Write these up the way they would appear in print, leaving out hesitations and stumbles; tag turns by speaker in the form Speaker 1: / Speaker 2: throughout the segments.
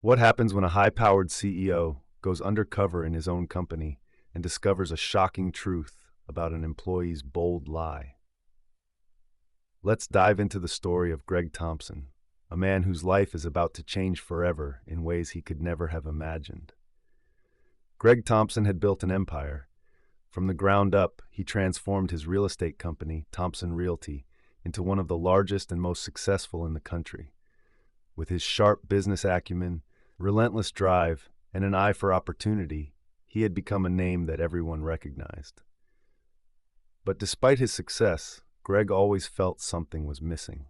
Speaker 1: What happens when a high-powered CEO goes undercover in his own company and discovers a shocking truth about an employee's bold lie? Let's dive into the story of Greg Thompson, a man whose life is about to change forever in ways he could never have imagined. Greg Thompson had built an empire. From the ground up, he transformed his real estate company, Thompson Realty, into one of the largest and most successful in the country. With his sharp business acumen, relentless drive, and an eye for opportunity, he had become a name that everyone recognized. But despite his success, Greg always felt something was missing.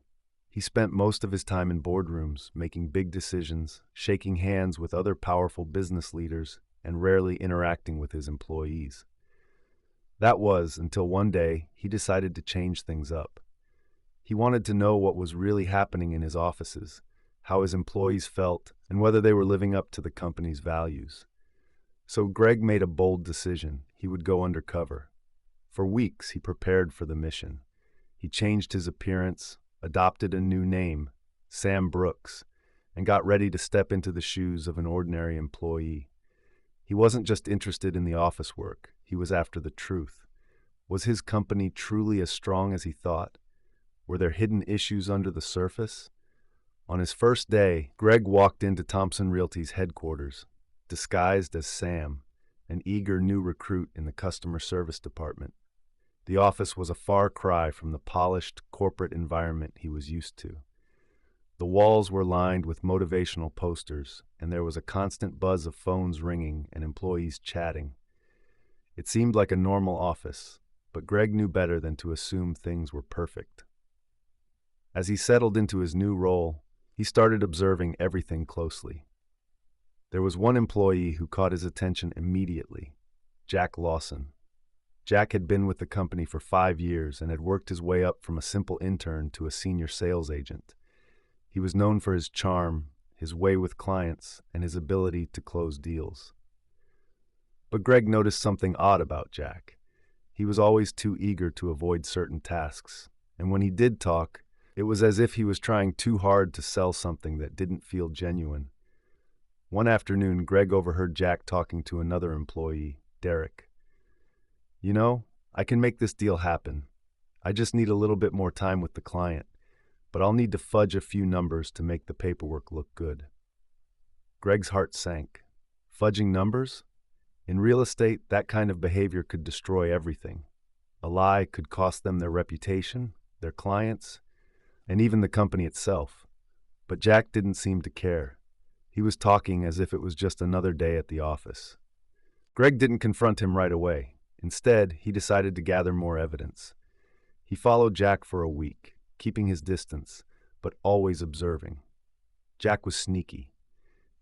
Speaker 1: He spent most of his time in boardrooms, making big decisions, shaking hands with other powerful business leaders, and rarely interacting with his employees. That was until one day he decided to change things up. He wanted to know what was really happening in his offices, how his employees felt, and whether they were living up to the company's values. So Greg made a bold decision. He would go undercover. For weeks, he prepared for the mission. He changed his appearance, adopted a new name, Sam Brooks, and got ready to step into the shoes of an ordinary employee. He wasn't just interested in the office work. He was after the truth. Was his company truly as strong as he thought? Were there hidden issues under the surface? On his first day, Greg walked into Thompson Realty's headquarters, disguised as Sam, an eager new recruit in the customer service department. The office was a far cry from the polished corporate environment he was used to. The walls were lined with motivational posters, and there was a constant buzz of phones ringing and employees chatting. It seemed like a normal office, but Greg knew better than to assume things were perfect. As he settled into his new role, he started observing everything closely. There was one employee who caught his attention immediately, Jack Lawson. Jack had been with the company for 5 years and had worked his way up from a simple intern to a senior sales agent. He was known for his charm, his way with clients, and his ability to close deals. But Greg noticed something odd about Jack. He was always too eager to avoid certain tasks, and when he did talk, it was as if he was trying too hard to sell something that didn't feel genuine. One afternoon, Greg overheard Jack talking to another employee, Derek. "You know, I can make this deal happen. I just need a little bit more time with the client, but I'll need to fudge a few numbers to make the paperwork look good." Greg's heart sank. Fudging numbers? In real estate, that kind of behavior could destroy everything. A lie could cost them their reputation, their clients, and even the company itself. But Jack didn't seem to care. He was talking as if it was just another day at the office. Greg didn't confront him right away. Instead, he decided to gather more evidence. He followed Jack for a week, keeping his distance, but always observing. Jack was sneaky.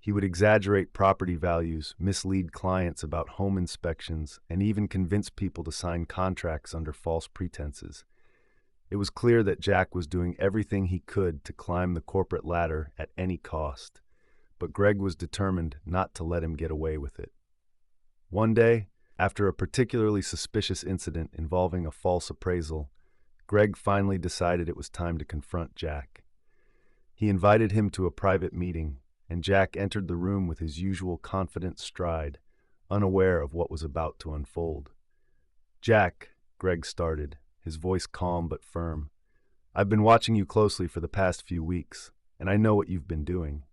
Speaker 1: He would exaggerate property values, mislead clients about home inspections, and even convince people to sign contracts under false pretenses. It was clear that Jack was doing everything he could to climb the corporate ladder at any cost, but Greg was determined not to let him get away with it. One day, after a particularly suspicious incident involving a false appraisal, Greg finally decided it was time to confront Jack. He invited him to a private meeting, and Jack entered the room with his usual confident stride, unaware of what was about to unfold. "Jack," Greg started, his voice calm but firm, "I've been watching you closely for the past few weeks, and I know what you've been doing."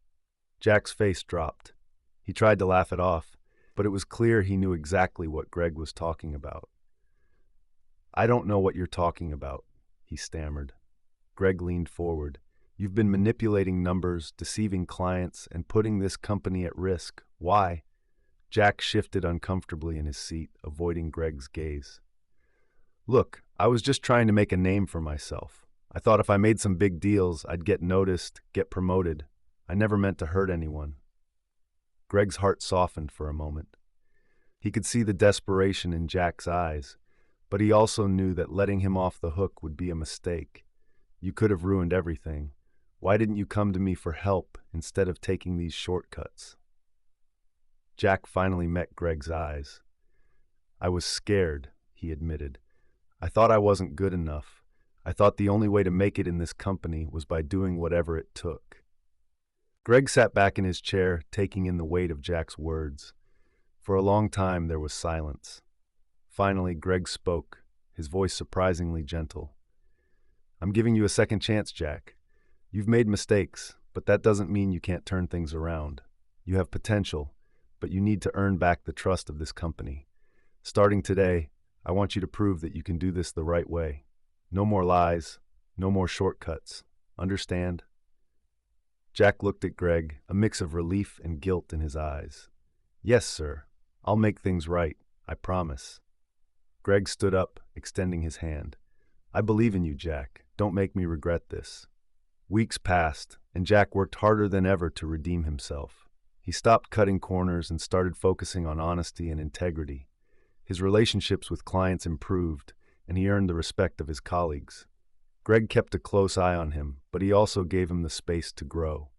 Speaker 1: Jack's face dropped. He tried to laugh it off, but it was clear he knew exactly what Greg was talking about. "I don't know what you're talking about," he stammered. Greg leaned forward. "You've been manipulating numbers, deceiving clients, and putting this company at risk. Why?" Jack shifted uncomfortably in his seat, avoiding Greg's gaze. "Look, I was just trying to make a name for myself. I thought if I made some big deals, I'd get noticed, get promoted. I never meant to hurt anyone." Greg's heart softened for a moment. He could see the desperation in Jack's eyes, but he also knew that letting him off the hook would be a mistake. "You could have ruined everything. Why didn't you come to me for help instead of taking these shortcuts?" Jack finally met Greg's eyes. "I was scared," he admitted. "I thought I wasn't good enough. I thought the only way to make it in this company was by doing whatever it took." Greg sat back in his chair, taking in the weight of Jack's words. For a long time, there was silence. Finally, Greg spoke, his voice surprisingly gentle. I'm giving you a second chance, Jack. You've made mistakes, but that doesn't mean you can't turn things around. You have potential, but you need to earn back the trust of this company. Starting today, I want you to prove that you can do this the right way. No more lies, no more shortcuts. Understand? Jack looked at Greg, a mix of relief and guilt in his eyes. Yes, sir. I'll make things right. I promise. Greg stood up, extending his hand. I believe in you, Jack. Don't make me regret this. Weeks passed, and Jack worked harder than ever to redeem himself. He stopped cutting corners and started focusing on honesty and integrity. His relationships with clients improved, and he earned the respect of his colleagues. Greg kept a close eye on him, but he also gave him the space to grow.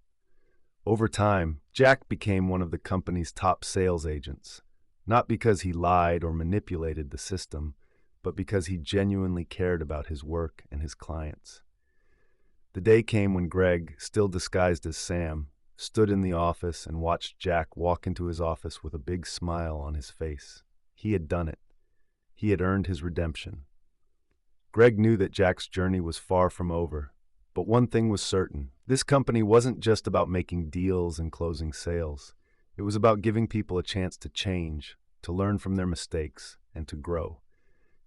Speaker 1: Over time, Jack became one of the company's top sales agents, not because he lied or manipulated the system, but because he genuinely cared about his work and his clients. The day came when Greg, still disguised as Sam, stood in the office and watched Jack walk into his office with a big smile on his face. He had done it. He had earned his redemption. Greg knew that Jack's journey was far from over, but one thing was certain. This company wasn't just about making deals and closing sales. It was about giving people a chance to change, to learn from their mistakes, and to grow.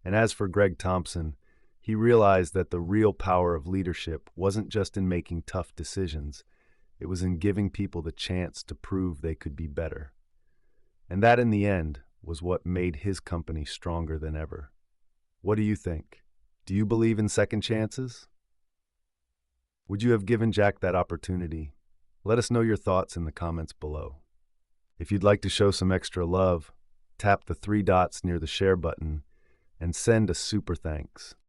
Speaker 1: And as for Greg Thompson, he realized that the real power of leadership wasn't just in making tough decisions. It was in giving people the chance to prove they could be better. And that, in the end, was what made his company stronger than ever. What do you think? Do you believe in second chances? Would you have given Jack that opportunity? Let us know your thoughts in the comments below. If you'd like to show some extra love, tap the 3 dots near the share button and send a super thanks.